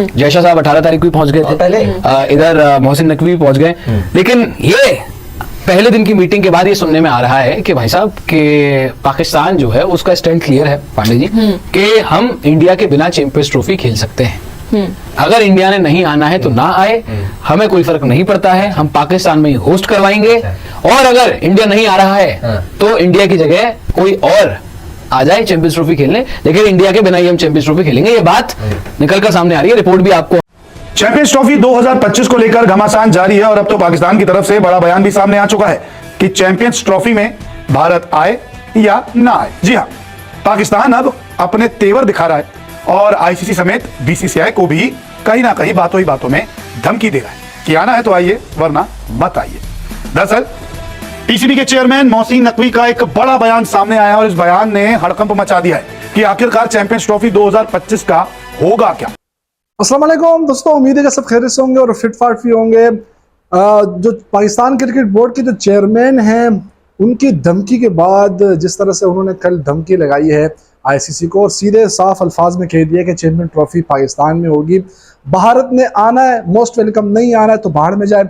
जयशाह साहब 18 तारीख को भी पहुंच गए थे पहले इधर मोहसिन नकवी भी पहुंच गए। लेकिन ये पहले दिन की मीटिंग के बाद ये सुनने में आ रहा है कि भाई साहब कि पाकिस्तान जो है उसका स्टैंड क्लियर है पांडे जी कि हम इंडिया के बिना चैंपियंस ट्रॉफी खेल सकते हैं। अगर इंडिया ने नहीं आना है तो ना आए, हमें कोई फर्क नहीं पड़ता है, हम पाकिस्तान में ही होस्ट करवाएंगे। और अगर इंडिया नहीं आ रहा है तो इंडिया की जगह कोई और आ जाए चैंपियंस ट्रॉफी खेलने, लेकिन इंडिया के बिना ही हम चैंपियंस ट्रॉफी खेलेंगे। ये बात निकलकर सामने आ रही है, रिपोर्ट भी आपको। चैंपियंस ट्रॉफी 2025 को लेकर घमासान जारी है और अब तो पाकिस्तान की तरफ से बड़ा बयान भी सामने आ चुका है कि चैंपियंस ट्रॉफी में भारत आए या ना आए। जी हां, पाकिस्तान अब अपने तेवर दिखा रहा है और आईसीसी समेत बीसीसीआई को भी कहीं ना कहीं बातों ही बातों में धमकी दे रहा है कि आना है तो आइए वरना मत आइए। दरअसल पीसीबी के चेयरमैन मोहसिन नकवी का एक बड़ा बयान सामने आया और इस बयान ने हड़कंप मचा दिया है कि आखिरकार चैंपियंस ट्रॉफी 2025 का होगा क्या। अस्सलाम वालेकुम दोस्तों, उम्मीद है कि सब खैरियत से होंगे और फिट फाट भी होंगे। जो पाकिस्तान क्रिकेट बोर्ड के जो चेयरमैन हैं उनकी धमकी के बाद जिस तरह से उन्होंने कल धमकी लगाई है आईसीसी को और सीधे साफ अल्फाज में कह दिया कि चैंपियन ट्रॉफी पाकिस्तान में होगी, भारत ने आना है मोस्ट वेलकम, नहीं आना है तो बाहर में जाए,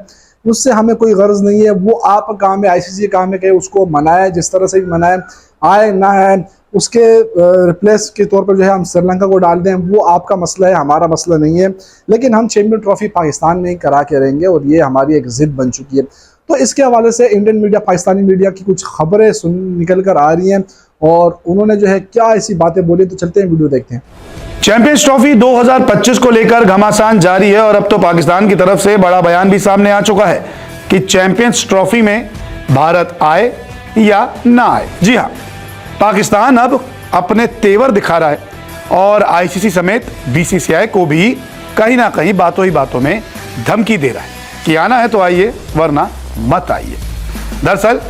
उससे हमें कोई गर्ज नहीं है। वो आपका काम है, आईसीसी का काम है कि उसको मनाए, जिस तरह से भी मनाए, आए ना आए, उसके रिप्लेस के तौर पर जो है हम श्रीलंका को डाल दें, वो आपका मसला है, हमारा मसला नहीं है। लेकिन हम चैंपियन ट्रॉफी पाकिस्तान में ही करा के रहेंगे और ये हमारी एक जिद बन चुकी है। तो इसके हवाले से इंडियन मीडिया, पाकिस्तानी मीडिया की कुछ खबरें निकल कर आ रही हैं और उन्होंने जो है क्या ऐसी बातें बोली, तो चलते हैं वीडियो देखते हैं। चैंपियंस ट्रॉफी 2025 को लेकर घमासान जारी है और अब तो पाकिस्तान की तरफ से बड़ा बयान भी सामने आ चुका है कि चैंपियंस ट्रॉफी में भारत आए या ना आए। जी हां, पाकिस्तान अब अपने तेवर दिखा रहा है और आईसीसी समेत बीसीसीआई को भी कहीं ना कहीं बातों ही बातों में धमकी दे रहा है कि आना है तो आइए वरना मत आइए। दरअसल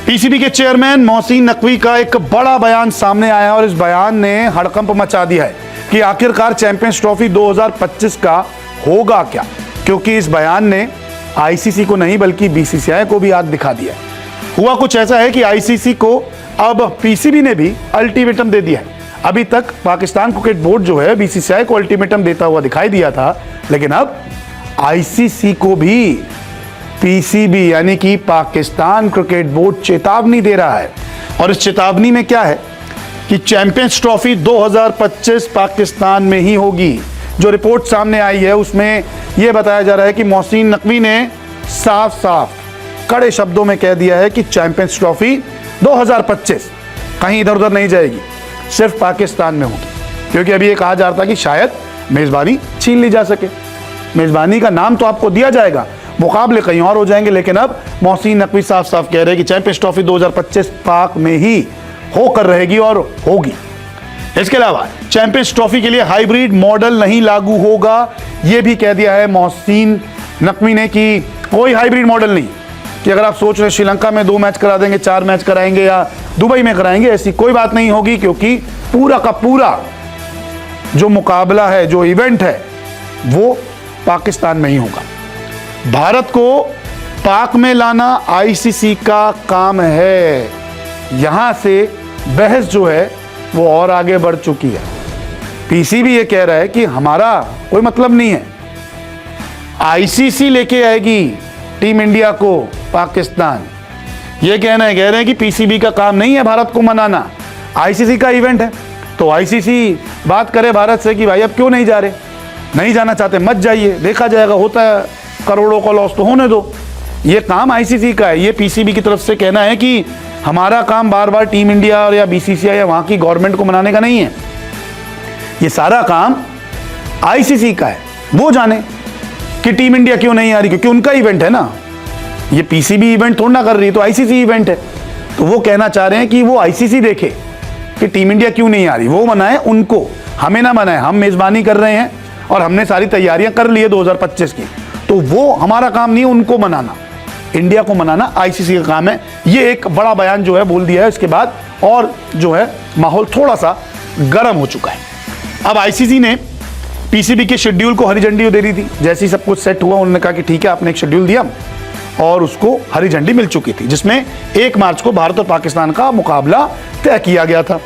पीसीबी के चेयरमैन मोहसिन नकवी का एक बड़ा बयान सामने आया और इस बयान ने हड़कंप मचा दिया है कि आखिरकार चैंपियंस ट्रॉफी 2025 का होगा क्या, क्योंकि इस बयान ने आईसीसी को नहीं बल्कि बीसीसीआई को भी आग दिखा दिया है। हुआ कुछ ऐसा है कि आईसीसी को अब पीसीबी ने भी अल्टीमेटम दे दिया है। अभी तक पाकिस्तान क्रिकेट बोर्ड जो है बीसीसीआई को अल्टीमेटम देता हुआ दिखाई दिया था, लेकिन अब आईसीसी को भी पीसीबी यानी कि पाकिस्तान क्रिकेट बोर्ड चेतावनी दे रहा है। और इस चेतावनी में क्या है कि चैंपियंस ट्रॉफी 2025 पाकिस्तान में ही होगी। जो रिपोर्ट सामने आई है उसमें यह बताया जा रहा है कि मोहसिन नकवी ने साफ साफ कड़े शब्दों में कह दिया है कि चैंपियंस ट्रॉफी 2025 कहीं इधर उधर नहीं जाएगी, सिर्फ पाकिस्तान में होगी। क्योंकि अभी ये कहा जा रहा था कि शायद मेजबानी छीन ली जा सके, मेजबानी का नाम तो आपको दिया जाएगा, मुकाबले कहीं और हो जाएंगे। लेकिन अब मोहसिन नकवी साफ साफ कह रहे हैं कि चैंपियंस ट्रॉफी 2025 पाक में ही होकर रहेगी और होगी। इसके अलावा चैंपियंस ट्रॉफी के लिए हाइब्रिड मॉडल नहीं लागू होगा, यह भी कह दिया है मोहसिन नकवी ने कि कोई हाइब्रिड मॉडल नहीं, कि अगर आप सोच रहे श्रीलंका में 2 मैच करा देंगे, 4 मैच कराएंगे या दुबई में कराएंगे, ऐसी कोई बात नहीं होगी। क्योंकि पूरा का पूरा जो मुकाबला है, जो इवेंट है, वो पाकिस्तान में ही होगा। भारत को पाक में लाना आईसीसी का काम है। यहां से बहस जो है वो और आगे बढ़ चुकी है। पीसीबी ये कह रहा है कि हमारा कोई मतलब नहीं है, आईसीसी लेके आएगी टीम इंडिया को पाकिस्तान। ये कह रहे हैं कि पीसीबी का काम नहीं है भारत को मनाना, आईसीसी का इवेंट है। तो आईसीसी बात करे भारत से कि भाई अब क्यों नहीं जा रहे, नहीं जाना चाहते मत जाइए, देखा जाएगा, होता है करोड़ों का लॉस तो होने दो। ये काम आईसीसी का है। ये पीसीबी की तरफ से कहना है कि हमारा काम बार बार टीम इंडिया और या बीसीसीआई या वहां की गवर्नमेंट को मनाने का नहीं है, ये सारा काम आईसीसी का है। वो जाने कि टीम इंडिया क्यों नहीं आ रही, क्योंकि उनका इवेंट है ना, ये पीसीबी इवेंट थोड़ा ना कर रही है, तो आईसीसी इवेंट है। तो वो कहना चाह रहे हैं कि वो आईसीसी देखे कि टीम इंडिया क्यों नहीं आ रही, वो मनाए उनको, हमें ना मनाए। हम मेजबानी कर रहे हैं और हमने सारी तैयारियां कर ली है 2025 की, तो वो हमारा काम नहीं है, उनको मनाना, इंडिया को मनाना आईसीसी का काम है। ये एक बड़ा बयान जो है बोल दिया है। इसके बाद और जो है माहौल थोड़ा सा गर्म हो चुका है। अब आईसीसी ने पीसीबी के शेड्यूल को हरी झंडी दे दी थी। जैसे ही सब कुछ सेट हुआ उन्होंने कहा कि ठीक है, आपने एक शेड्यूल दिया और उसको हरी झंडी मिल चुकी थी, जिसमें 1 मार्च को भारत और पाकिस्तान का मुकाबला तय किया गया था।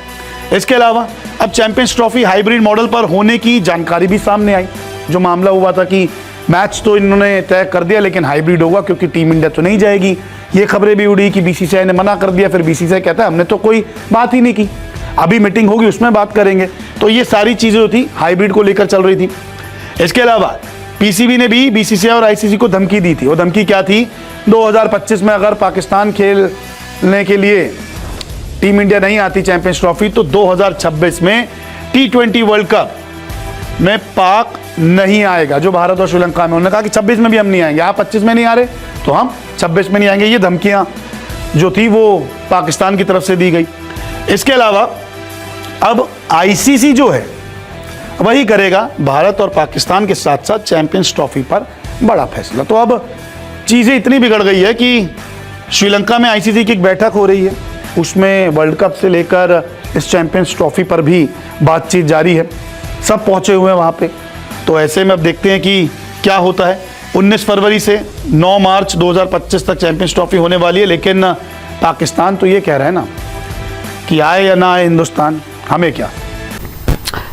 इसके अलावा अब चैंपियंस ट्रॉफी हाइब्रिड मॉडल पर होने की जानकारी भी सामने आई। जो मामला हुआ था कि मैच तो इन्होंने तय कर दिया लेकिन हाइब्रिड होगा क्योंकि टीम इंडिया तो नहीं जाएगी, ये खबरें भी उड़ी कि बीसीसीआई ने मना कर दिया। फिर बीसीसीआई कहता है हमने तो कोई बात ही नहीं की, अभी मीटिंग होगी उसमें बात करेंगे। तो ये सारी चीज़ें थी हाइब्रिड को लेकर चल रही थी। इसके अलावा पीसीबी ने भी बीसीसीआई और आईसीसी को धमकी दी थी। वो धमकी क्या थी, 2025 में अगर पाकिस्तान खेलने के लिए टीम इंडिया नहीं आती चैंपियंस ट्रॉफी तो 2026 में T20 वर्ल्ड कप में पाक नहीं आएगा, जो भारत और श्रीलंका में। उन्होंने कहा कि 26 में भी हम नहीं आएंगे, आप 25 में नहीं आ रहे तो हम 26 में नहीं आएंगे। ये धमकियां जो थी वो पाकिस्तान की तरफ से दी गई। इसके अलावा अब आईसीसी जो है वही करेगा भारत और पाकिस्तान के साथ साथ चैंपियंस ट्रॉफी पर बड़ा फैसला। तो अब चीज़ें इतनी बिगड़ गई है कि श्रीलंका में आईसीसी की एक बैठक हो रही है, उसमें वर्ल्ड कप से लेकर इस चैंपियंस ट्रॉफी पर भी बातचीत जारी है, सब पहुंचे हुए हैं वहाँ पे। तो ऐसे में अब देखते हैं कि क्या होता है। 19 फरवरी से 9 मार्च 2025 तक चैंपियंस ट्रॉफी होने वाली है, लेकिन पाकिस्तान तो ये कह रहा है ना कि आए या ना आए हिंदुस्तान, हमें क्या।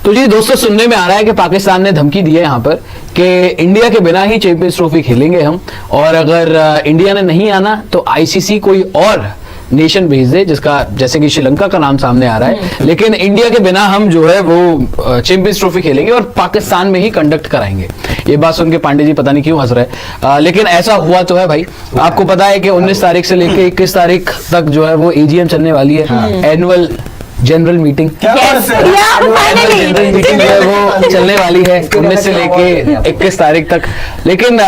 तो जी दोस्तों, सुनने में आ रहा है कि पाकिस्तान ने धमकी दी है यहाँ पर कि इंडिया के बिना ही चैंपियंस ट्रॉफी खेलेंगे हम, और अगर इंडिया ने नहीं आना तो आईसीसी कोई और नेशन भेज दे, जिसका जैसे कि श्रीलंका का नाम सामने आ रहा है, लेकिन इंडिया के बिना हम जो है वो चैंपियंस ट्रॉफी खेलेंगे और पाकिस्तान में ही कंडक्ट कराएंगे। ये बात सुन के पांडे जी पता नहीं क्यों हंस रहे हैं, लेकिन ऐसा हुआ तो है भाई। आपको पता है कि 19 तारीख से लेकर 21 तारीख तक जो है वो एजीएम चलने वाली है, annual general meeting. General meeting जो है वो चलने वाली है 19 से लेके 21 तारीख तक। लेकिन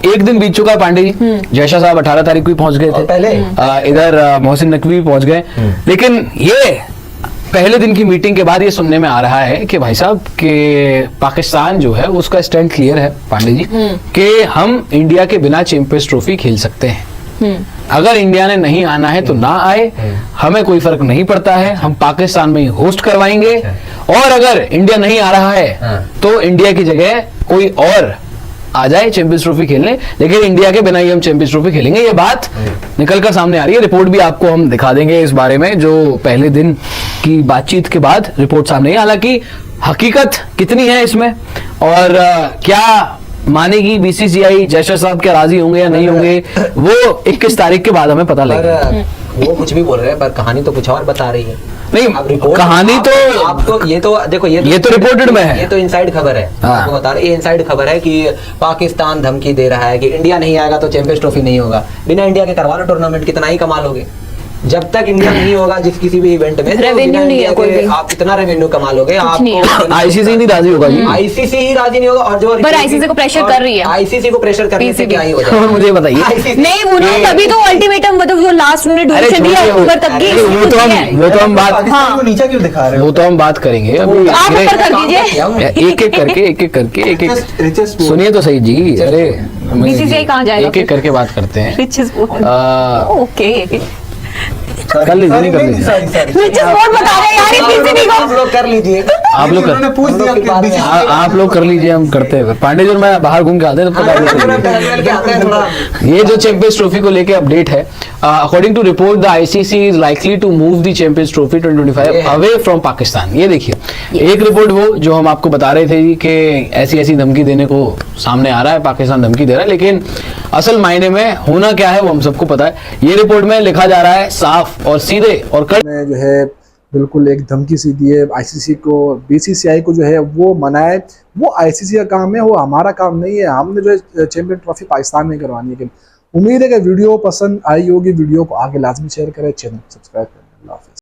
एक दिन बीत चुका पांडे जी, जयशा साहब 18 तारीख को ही पहुंच गए थे पहले, इधर मोहसिन नकवी भी पहुंच गए। लेकिन ये पहले दिन की मीटिंग के बाद ये सुनने में आ रहा है कि भाई साहब कि पाकिस्तान जो है उसका स्टैंड क्लियर है पांडे जी कि हम इंडिया के बिना चैंपियंस ट्रॉफी खेल सकते हैं। अगर इंडिया ने नहीं आना है तो ना आए, हमें कोई फर्क नहीं पड़ता है, हम पाकिस्तान में ही होस्ट करवाएंगे। और अगर इंडिया नहीं आ रहा है तो इंडिया की जगह कोई और आ जाए चैंपियंस ट्रॉफी खेलने, लेकिन इंडिया के बिना ही हम चैंपियंस ट्रॉफी खेलेंगे। ये बात निकल कर सामने आ रही है। रिपोर्ट भी आपको हम दिखा देंगे इस बारे में, जो पहले दिन की बातचीत के बाद रिपोर्ट सामने आई। हालांकि हकीकत कितनी है इसमें और क्या मानेगी बीसीसीआई, जयशा साहब क्या राजी होंगे या नहीं होंगे, वो 21 तारीख के बाद हमें पता लगेगा। वो कुछ भी बोल रहे हैं पर कहानी तो कुछ और बता रही है। नहीं, कहानी तो आपको ये तो देखो, ये तो रिपोर्टेड में है, ये तो इनसाइड खबर है। आपको बता रहे, ये इनसाइड खबर है कि पाकिस्तान धमकी दे रहा है कि इंडिया नहीं आएगा तो चैंपियंस ट्रॉफी नहीं होगा। बिना इंडिया के करवा लो टूर्नामेंट, कितना ही कमा लोगे। जब तक इंडिया नहीं होगा जिस किसी भी इवेंट में, रेवेन्यू नहीं है कोई भी, आप इतना रेवेन्यू कमा लोगे। आपको आईसीसी नहीं राजी होगा जी, आईसीसी ही राजी नहीं होगा। और जो पर आईसीसी को प्रेशर कर रही है, आईसीसी को प्रेशर करने से क्या ही हो जाएगा मुझे बताइए। नहीं उन्होंने तभी तो अल्टीमेटम मतलब जो लास्ट उन्होंने ड्यूरेशन दिया ऊपर तक की, वो तो हम बात, हाँ नीचे क्यों दिखा रहे हो, वो तो हम बात करेंगे अभी। आप ऊपर कर दीजिए, एक एक करके एक सुनिए तो सही जी। अरे बीसीसीआई कहाँ जाएगा, एक एक करके बात करते हैं। ओके कर लीजिए, नहीं कर लीजिए, बता रहे यार बीसीसीआई को। आप लोग कर लीजिए, आप लोग आप लोग कर लीजिए, हम करते हैं। पांडे जी मैं बाहर घूम के आते हैं तब तक। ये जो चैंपियंस ट्रॉफी को लेके अपडेट है, according to report the ICC is likely to move the champions trophy 2025 away from Pakistan. ये देखिए एक रिपोर्ट वो जो हम आपको बता रहे थे कि ऐसी ऐसी धमकी देने को सामने आ रहा है, पाकिस्तान धमकी दे रहा है, लेकिन असल मायने में होना क्या है वो हम सबको पता है। ये रिपोर्ट में लिखा जा रहा है साफ और सीधे और कड़े जो है बिल्कुल एक धमकी सी दी है आईसीसी को, बीसीसीआई को जो है वो मनाए। वो आईसीसी का काम है, वो हमारा काम नहीं है। हमने जो है चैंपियन ट्रॉफी पाकिस्तान में करवानी है। उम्मीद है कि वीडियो पसंद आई होगी, वीडियो को आगे लाजमी शेयर करें, चैनल सब्सक्राइब करें। अल्लाह हाफिज़।